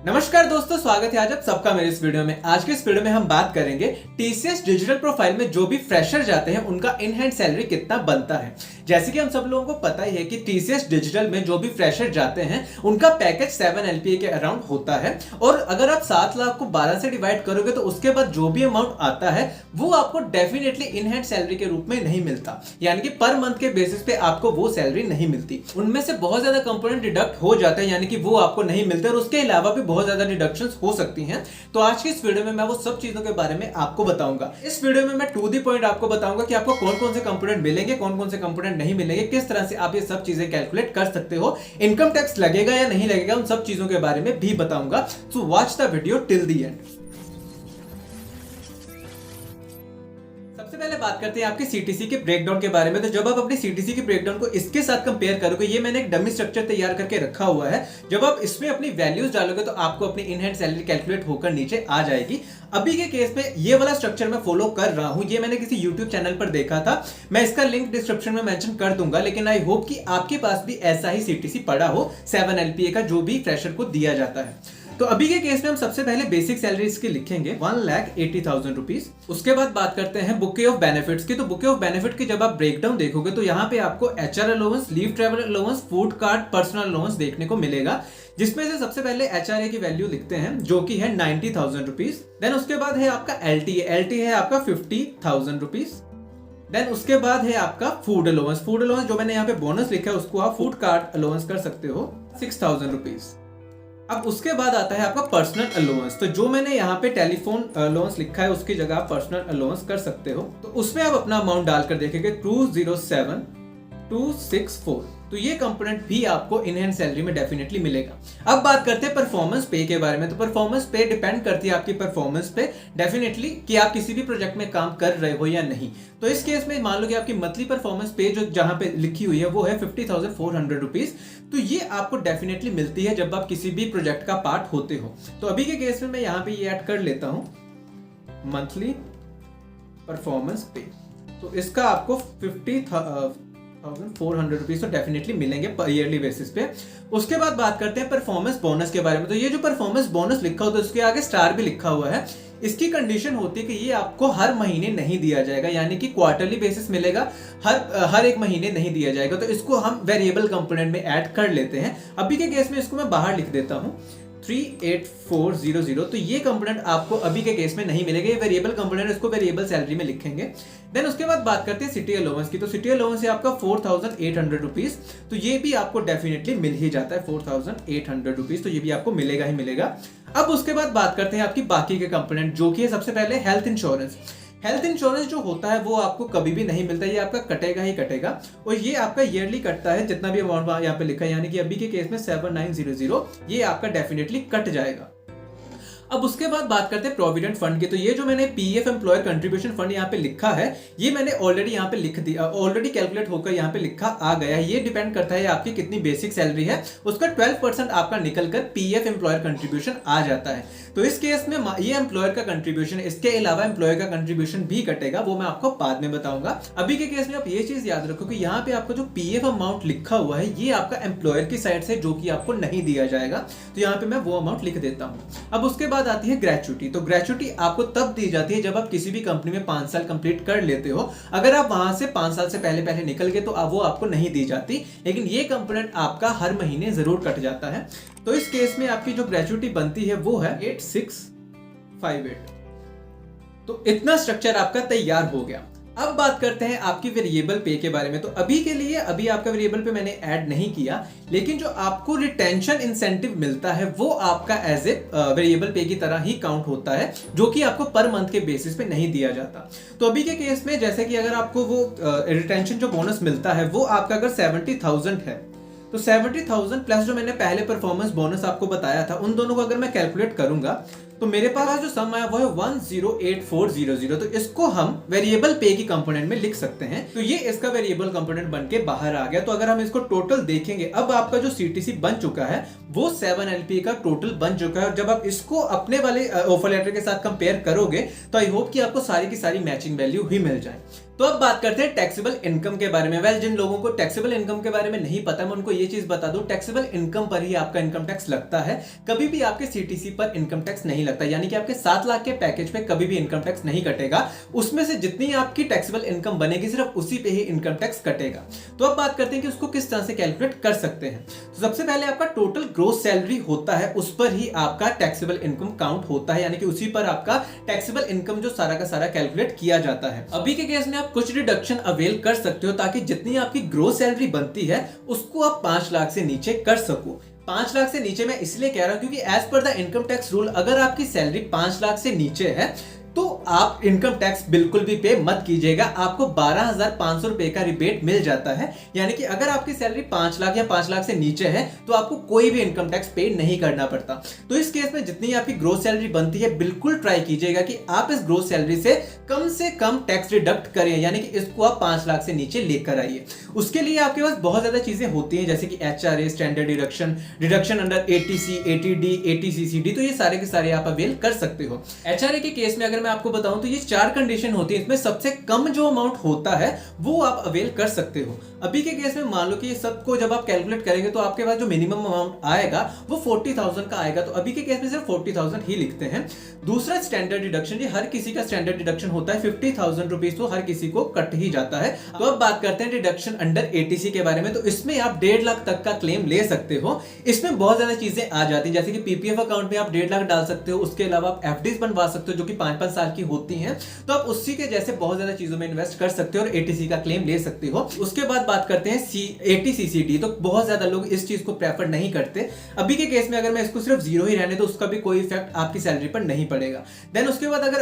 नमस्कार दोस्तों, स्वागत है आज आप सबका मेरे इस वीडियो में। आज के इस वीडियो में हम बात करेंगे टीसीएस डिजिटल प्रोफाइल में जो भी फ्रेशर जाते हैं उनका इन हैंड सैलरी कितना बनता है। जैसे कि हम सब लोगों को पता ही है कि टीसीएस डिजिटल में जो भी फ्रेशर जाते हैं उनका पैकेज 7 LPA के अराउंड होता है और अगर आप 7 लाख को 12 से डिवाइड करोगे तो उसके बाद जो भी अमाउंट आता है वो आपको डेफिनेटली इन हैंड सैलरी के रूप में नहीं मिलता, यानी कि पर मंथ के बेसिस पे आपको वो सैलरी नहीं मिलती। उनमें से बहुत ज्यादा कंपोनेंट डिडक्ट हो जाते हैं, यानी कि वो आपको नहीं मिलते और उसके अलावा भी बहुत ज्यादा डिडक्शंस हो सकती हैं। तो आज की इस वीडियो में मैं वो सब चीजों के बारे में आपको बताऊंगा। इस वीडियो में मैं टू द पॉइंट आपको बताऊंगा कि आपको कौन कौन से कंपोनेंट मिलेंगे, कौन कौन से कंपोनेंट नहीं मिलेंगे, किस तरह से आप ये सब चीजें कैलकुलेट कर सकते हो, इनकम टैक्स लगेगा या नहीं लगेगा, उन सब चीजों के बारे में भी बताऊंगा। So watch the video till the end. सबसे पहले बात करते हैं आपके सीटीसी के ब्रेकडाउन के बारे में। तो जब आप अपनी सीटीसी के ब्रेकडाउन को इसके साथ कंपेयर करोगे, ये मैंने एक डमी स्ट्रक्चर तैयार करके रखा हुआ है। जब आप इसमें अपनी वैल्यूज डालोगे तो आपको अपनी इन हैंड सैलरी कैलकुलेट होकर नीचे आ जाएगी। अभी के केस में ये वाला स्ट्रक्चर मैं फॉलो कर रहा हूं, ये मैंने किसी यूट्यूब चैनल पर देखा था। मैं इसका लिंक डिस्क्रिप्शन में मेंशन कर दूंगा, लेकिन आई होप कि आपके पास भी ऐसा ही सीटीसी पड़ा हो 7 LPA का, जो भी फ्रेशर को दिया जाता है। तो अभी के केस में हम सबसे पहले बेसिक सैलरी इसकी लिखेंगे 1,80,000 रुपीज। उसके बाद बात करते हैं बुके ऑफ बेनिफिट्स की। तो बुके ऑफ बेनिफिट की जब आप ब्रेकडाउन देखोगे तो यहाँ पे आपको HR allowance, leave travel allowance, food card, personal allowance देखने को मिलेगा, जिसमें से सबसे पहले HRA की वैल्यू लिखते हैं जो कि है 90,000 रुपीज। देन उसके बाद है आपका LTA है आपका 50,000 रुपीज। देन उसके बाद है आपका फूड अलाउंस जो मैंने यहाँ पे बोनस लिखा है उसको आप फूड कार्ड अलाउंस कर सकते हो 6,000 रुपीज। अब उसके बाद आता है आपका पर्सनल अलाउंस। तो जो मैंने यहाँ पे टेलीफोन अलाउंस लिखा है उसकी जगह आप पर्सनल अलाउंस कर सकते हो। तो उसमें आप अपना अमाउंट डालकर देखेंगे 207,264। तो ये कंपोनेंट भी आपको इन हैंड सैलरी में डेफिनेटली मिलेगा। अब बात करते हैं परफॉर्मेंस पे के बारे में। तो परफॉर्मेंस पे डिपेंड करती है आपकी परफॉर्मेंस पे डेफिनेटली कि आप किसी भी प्रोजेक्ट में काम कर रहे हो या नहीं। तो इस केस में मान लो कि आपकी मंथली परफॉर्मेंस पे जो जहां पे लिखी हुई है वो है 50,400 रुपीज। तो ये आपको डेफिनेटली मिलती है जब आप किसी भी प्रोजेक्ट का पार्ट होते हो। तो अभी के केस में मैं यहाँ पे ये ऐड कर लेता हूँ मंथली परफॉर्मेंस पे। तो इसका आपको 50,400 रुपीज तो डेफिनेटली मिलेंगे पर ईयरली बेसिस पे। उसके बाद बात करते हैं परफॉर्मेंस बोनस के बारे में। तो ये जो परफॉर्मेंस बोनस लिखा होता है उसके आगे स्टार भी लिखा हुआ है। इसकी कंडीशन होती है कि ये आपको हर महीने नहीं दिया जाएगा, यानी कि क्वार्टरली बेसिस मिलेगा, हर एक महीने नहीं दिया जाएगा। तो इसको हम वेरिएबल कंपोनेंट में ऐड कर लेते हैं। अभी के केस में इसको मैं बाहर लिख देता हूं 38400। तो ये कंपोनेंट आपको अभी के केस में नहीं मिलेगा, ये वेरिएबल कंपोनेंट, इसको वेरिएबल सैलरी में लिखेंगे। देन उसके बाद बात करते हैं सिटी अलाउंस की। तो सिटी अलाउंस है आपका 4,800 रुपीज। तो ये भी आपको डेफिनेटली मिल ही जाता है 4,800 रुपीज। तो ये भी आपको मिलेगा ही मिलेगा। अब उसके बाद बात करते हैं आपकी बाकी के कंपोनेंट, जो कि है सबसे पहले हेल्थ इंश्योरेंस। हेल्थ इंश्योरेंस जो होता है वो आपको कभी भी नहीं मिलता, ये आपका कटेगा ही कटेगा और ये आपका ईयरली कटता है। जितना भी अमाउंट यहाँ पे लिखा है, यानी कि अभी के केस में 7,900, ये आपका डेफिनेटली कट जाएगा। अब उसके बाद बात करते हैं प्रोविडेंट फंड की। तो ये जो मैंने पीएफ एम्प्लॉयर कंट्रीब्यूशन फंड यहाँ पे लिखा है, ये मैंने ऑलरेडी यहाँ पे लिख दिया, ऑलरेडी कैलकुलेट होकर यहाँ पे लिखा आ गया है। ये डिपेंड करता है आपकी कितनी बेसिक सैलरी है, उसका 12% आपका निकलकर पीएफ एम्प्लॉयर कंट्रीब्यूशन आ जाता है। तो इस केस में ये एम्प्लॉयर का कंट्रीब्यूशन, इसके अलावा एम्प्लॉयर का कंट्रीब्यूशन भी कटेगा, वो मैं आपको बाद में बताऊंगा। अभी के केस में आप ये चीज याद रखो कि यहाँ पे आपको जो पीएफ अमाउंट लिखा हुआ है ये आपका एम्प्लॉयर की साइड से जो कि आपको नहीं दिया जाएगा। तो यहाँ पे मैं वो अमाउंट लिख देता हूँ। अब उसके बाद आती है ग्रेचुटी। तो ग्रेचुटी आपको तब दी जाती है जब आप किसी भी कंपनी में 5 साल कंप्लीट कर लेते हो। अगर आप वहां से 5 साल से पहले निकल गए तो वो आपको नहीं दी जाती, लेकिन ये कंपोनेंट आपका हर महीने जरूर कट जाता है। तो इस केस में आपकी जो ग्रेचुटी बनती है वो है 8658। तो इतना स्ट्रक्चर आपका तैयार हो गया। अब बात करते हैं आपकी वेरिएबल पे के बारे में। तो अभी के लिए अभी आपका वेरिएबल पे मैंने ऐड नहीं किया, लेकिन जो आपको रिटेंशन इंसेंटिव मिलता है वो आपका एज ए वेरिएबल पे की तरह ही काउंट होता है, जो कि आपको पर मंथ के बेसिस पे नहीं दिया जाता। तो अभी के केस में जैसे कि अगर आपको वो रिटेंशन जो बोनस मिलता है वो आपका अगर 70,000 है, तो 70,000 प्लस जो मैंने पहले परफॉर्मेंस बोनस आपको बताया था, उन दोनों को अगर मैं कैलकुलेट करूंगा तो मेरे पास जो सम आया वो है 108400, तो इसको हम वेरिएबल पे की कंपोनेंट में लिख सकते हैं। तो ये इसका वेरिएबल कंपोनेंट बन के बाहर आ गया। तो अगर हम इसको टोटल देखेंगे, अब आपका जो सीटीसी बन चुका है वो 7 LP का टोटल बन चुका है। और जब आप इसको अपने वाले ऑफर लेटर के साथ कंपेयर करोगे तो आई होप कि आपको सारी की सारी मैचिंग वैल्यू ही मिल जाए। तो अब बात करते हैं टैक्सेबल इनकम के बारे में। वेल, जिन लोगों को टैक्सेबल इनकम के बारे में नहीं पता, मैं उनको ये चीज बता दूं, टैक्सेबल इनकम पर ही आपका इनकम टैक्स लगता है, कभी भी आपके सीटीसी पर इनकम टैक्स नहीं लगता। यानी कि आपके 7 लाख के पैकेज पे कभी भी इनकम टैक्स नहीं कटेगा। उसमें से जितनी आपकी टैक्सेबल इनकम बनेगी सिर्फ उसी पे ही इनकम टैक्स कटेगा। तो अब बात करते हैं कि उसको किस तरह से कैलकुलेट कर सकते हैं। तो सबसे पहले आपका टोटल ग्रोस सैलरी होता है, उस पर ही आपका टैक्सेबल इनकम काउंट होता है, यानी कि उसी पर आपका टैक्सेबल इनकम जो सारा का सारा कैलकुलेट किया जाता है। अभी के केस में आप कुछ डिडक्शन अवेल कर सकते हो ताकि जितनी आपकी ग्रोस सैलरी बनती है उसको आप 5 लाख से नीचे कर सको। 5 लाख से नीचे मैं इसलिए कह रहा हूं क्योंकि as per the income tax rule अगर आपकी सैलरी 5 लाख से नीचे है तो आप इनकम टैक्स बिल्कुल भी पे मत कीजिएगा, आपको 12,500 रुपए का रिबेट मिल जाता है। यानी कि अगर आपकी सैलरी 5 लाख या 5 लाख से नीचे है तो आपको कोई भी इनकम टैक्स पे नहीं करना पड़ता। तो इस केस में जितनी आपकी ग्रोस सैलरी बनती है बिल्कुल ट्राई कीजिएगा कि आप इस ग्रोस सैलरी से कम टैक्स डिडक्ट करें, यानी कि इसको आप 5 लाख से नीचे लेकर आइए। उसके लिए आपके पास बहुत ज्यादा चीजें होती हैं, जैसे कि HRA, standard deduction, deduction under ATC, ATD, ATCCD, तो ये सारे के सारे आप अवेल कर सकते हो। HRA के केस में अगर मैं आपको बताऊं तो ये 4 कंडीशन होती है, इसमें सबसे कम जो अमाउंट होता है वो आप अवेल कर सकते हो। अभी के केस में मान लो कि ये सबको जब आप कैलकुलेट करेंगे तो आपके पास जो मिनिमम अमाउंट आएगा वो 40,000 का आएगा। तो अभी के केस में सिर्फ 40,000 ही लिखते हैं। दूसरा स्टैंडर्ड डिडक्शन, ये हर किसी का स्टैंडर्ड डिडक्शन होता है 50,000 रुपीज, तो हर किसी को कट ही जाता है। तो अब बात करते हैं डिडक्शन अंडर ATC के बारे में। तो इसमें आप 1.5 लाख तक का क्लेम ले सकते हो। इसमें बहुत ज्यादा चीजें आ जाती है, जैसे कि PPF अकाउंट में आप 1.5 लाख डाल सकते हो। उसके अलावा आप FDs बनवा सकते हो जो कि 5-5 साल की होती हैं, तो आप उसी के जैसे बहुत ज्यादा चीजों में इन्वेस्ट कर सकते हो और ATC का क्लेम ले सकते हो। उसके बाद बात करते हैं ATCCD, तो बहुत ज्यादा लोग इस चीज को प्रेफर नहीं करते। अभी के केस में अगर मैं इसको सिर्फ 0 ही रहने तो उसका भी कोई इफेक्ट आपकी सैलरी पर नहीं पड़ेगा। देन उसके बाद अगर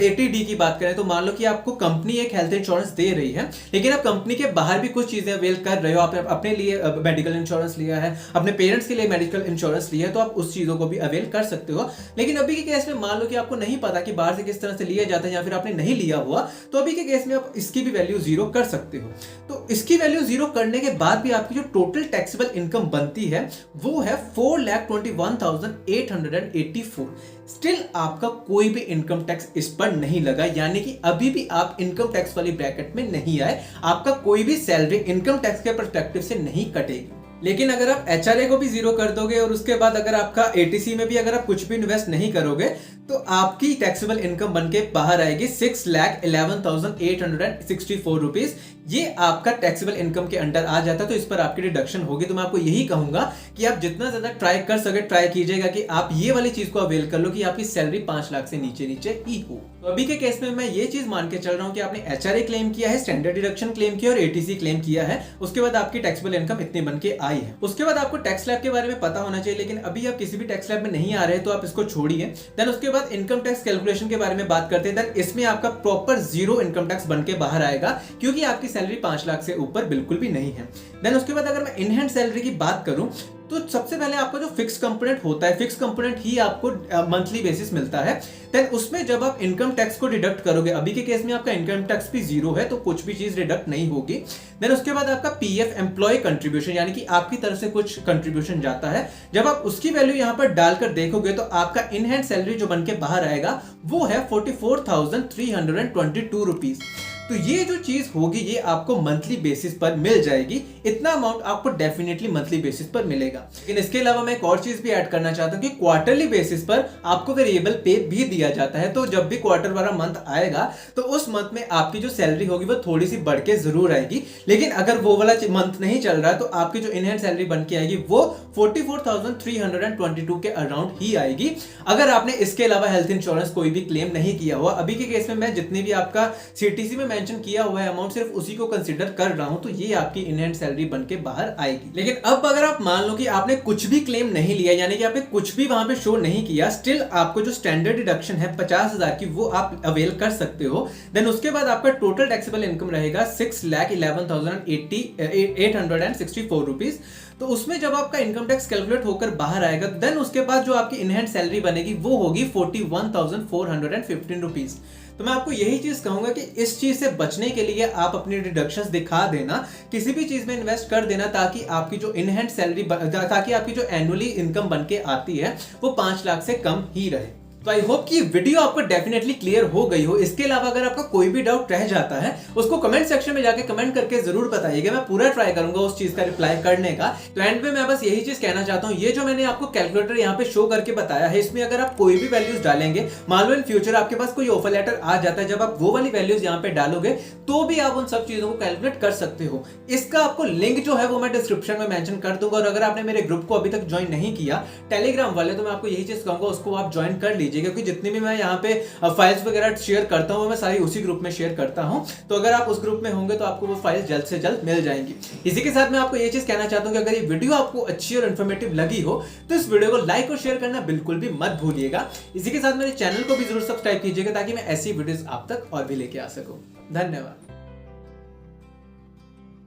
ATD की बात करें तो मान लो कि आपको कंपनी एक हेल्थ इंश्योरेंस दे रही है, लेकिन आप कंपनी के बाहर भी कुछ चीजें अवेल कर रहे हो, आप अपने लिए मेडिकल इंश्योरेंस लिया है, अपने पेरेंट्स के लिए मेडिकल इंश्योरेंस लिया है, तो आप उस चीजों को भी अवेल कर सकते हो। लेकिन अभी के केस में मान लो कि आपको नहीं पता कि बाहर से किस तरह से लिया जाता है या फिर आपने नहीं लिया हुआ, तो अभी के केस में आप इसकी भी वैल्यू 0 कर सकते हो। तो इसकी वैल्यू 0 करने के बाद भी आपकी जो टोटल टैक्सेबल इनकम बनती है वो है 4,21,884। स्टिल आपका कोई भी इनकम टैक्स इस पर नहीं लगा, यानी कि अभी भी आप इनकम टैक्स वाली ब्रैकेट में नहीं आए, आपका कोई भी सैलरी इनकम टैक्स के पर्सपेक्टिव से नहीं कटेगी। लेकिन अगर आप HRA को भी 0 कर दोगे और उसके बाद अगर आपका ATC में भी अगर आप कुछ भी इन्वेस्ट नहीं करोगे तो आपकी टैक्सेबल इनकम बनके बाहर आएगी 6,11,864 रुपीज। ये आपका टैक्सेबल इनकम के अंडर आ जाता है, तो इस पर आपकी डिडक्शन होगी। तो मैं आपको यही कहूंगा कि आप जितना ज्यादा ट्राई कर सके ट्राई कीजिएगा कि आप ये वाली चीज को अवेल कर लो कि आपकी सैलरी 5 लाख से नीचे ही हो। तो अभी के केस में मैं ये चीज मान के चल रहा हूं कि आपने HRA क्लेम किया है, स्टैंडर्ड डिडक्शन क्लेम किया और ATC क्लेम किया है, उसके बाद आपकी टैक्सेबल इनकम इतनी बन के आई है। उसके बाद आपको टैक्स स्लैब के बारे में पता होना चाहिए, लेकिन अभी आप किसी भी टैक्स स्लैब में नहीं आ रहे तो आप इसको छोड़िए। देन उसके बाद इनकम टैक्स कैलकुलेशन के बारे में बात करते हैं। देन इसमें आपका प्रॉपर 0 इनकम टैक्स बन के बाहर आएगा क्योंकि आपकी सैलरी 5 लाख से ऊपर बिल्कुल भी नहीं है। देन उसके बाद अगर मैं इन हैंड सैलरी की बात करूं तो सबसे पहले आपका जो फिक्स कंपोनेंट होता है, फिक्स कंपोनेंट ही आपको मंथली बेसिस मिलता है। देन उसमें जब आप इनकम टैक्स को डिडक्ट करोगे, अभी के केस में आपका इनकम टैक्स भी 0 है तो कुछ भी चीज डिडक्ट नहीं होगी। देन उसके बाद आपका PF एम्प्लॉय कंट्रीब्यूशन, यानी कि आपकी तरफ से कुछ कंट्रीब्यूशन जाता है, जब आप उसकी वैल्यू यहां पर डालकर देखोगे तो आपका इन हैंड सैलरी जो बनके बाहर आएगा वो है 44,322 रुपीज। तो ये जो चीज होगी ये आपको मंथली बेसिस पर मिल जाएगी। इतना अमाउंट आपको डेफिनेटली मंथली बेसिस पर मिलेगा। लेकिन इसके अलावा मैं एक और चीज भी ऐड करना चाहता हूं कि क्वार्टरली बेसिस पर आपको वेरिएबल पे भी दिया जाता है। तो जब भी क्वार्टर वाला मंथ आएगा तो उस मंथ में आपकी जो सैलरी होगी वो थोड़ी सी बढ़ के जरूर आएगी। लेकिन अगर वो वाला मंथ नहीं चल रहा तो आपकी जो इन हैंड सैलरी बन के आएगी वो 44,322 के अराउंड ही आएगी। अगर आपने इसके अलावा हेल्थ इंश्योरेंस कोई भी क्लेम नहीं किया हुआ, अभी के केस में मैं जितने भी आपका CTC में मेंशन किया हुआ है अमाउंट सिर्फ उसी को कंसीडर कर रहा हूं, तो ये आपकी इन हैंड सैलरी बन के बाहर आएगी। लेकिन अब अगर आप मान लो कि आपने कुछ भी क्लेम नहीं लिया, यानी कि आपने कुछ भी वहां पे शो नहीं किया, स्टिल आपको जो स्टैंडर्ड डिडक्शन है 50,000 की वो आप अवेल कर सकते हो। देन उसके बाद आपका टोटल टैक्सेबल इनकम रहेगा 6,11,864 रुपीज। तो उसमें जब आपका इनकम टैक्स कैलकुलेट होकर बाहर आएगा, देन उसके बाद जो आपकी इन हैंड सैलरी बनेगी वो होगी 41,415 रुपीज। तो मैं आपको यही चीज कहूंगा कि इस चीज से बचने के लिए आप अपनी डिडक्शंस दिखा देना, किसी भी चीज में इन्वेस्ट कर देना, ताकि आपकी जो इन हैंड सैलरी, ताकि आपकी जो एनुअली इनकम बन के आती है वो 5 लाख से कम ही रहे। तो आई होप कि वीडियो आपको डेफिनेटली क्लियर हो गई हो। इसके अलावा अगर आपका कोई भी डाउट रह जाता है उसको कमेंट सेक्शन में जाके कमेंट करके जरूर बताइएगा, मैं पूरा ट्राई करूंगा उस चीज का रिप्लाई करने का। तो एंड में मैं बस यही चीज कहना चाहता हूं, ये जो मैंने आपको कैलकुलेटर यहाँ पे शो करके बताया है, इसमें अगर आप कोई भी वैल्यूज डालेंगे, मान लो इन फ्यूचर आपके पास कोई ऑफर लेटर आ जाता है, जब आप वो वाली वैल्यूज यहाँ पे डालोगे तो भी आप उन सब चीजों को कैलकुलेट कर सकते हो। इसका आपको लिंक जो है वो मैं डिस्क्रिप्शन में मेंशन कर दूंगा। और अगर आपने मेरे ग्रुप को अभी तक ज्वाइन नहीं किया टेलीग्राम वाले, तो मैं आपको यही चीज कहूंगा उसको आप ज्वाइन कर लीजिए, क्योंकि जितनी भी मैं यहाँ पे फाइल्स वगैरह शेयर करता हूँ मैं सारी उसी ग्रुप में शेयर करता हूँ। तो अगर आप उस ग्रुप में होंगे तो आपको वो फाइल्स जल्द से जल्द मिल जाएंगी। इसी के साथ मैं आपको ये चीज कहना चाहता हूँ कि अगर ये वीडियो आपको अच्छी और इन्फॉर्मेटिव लगी हो तो इस वीडियो को लाइक और शेयर करना बिल्कुल भी मत भूलिएगा। इसी के साथ मेरे चैनल को भी जरूर सब्सक्राइब कीजिएगा ताकि मैं ऐसी वीडियोस आप तक और भी लेके आ सकूं। धन्यवाद।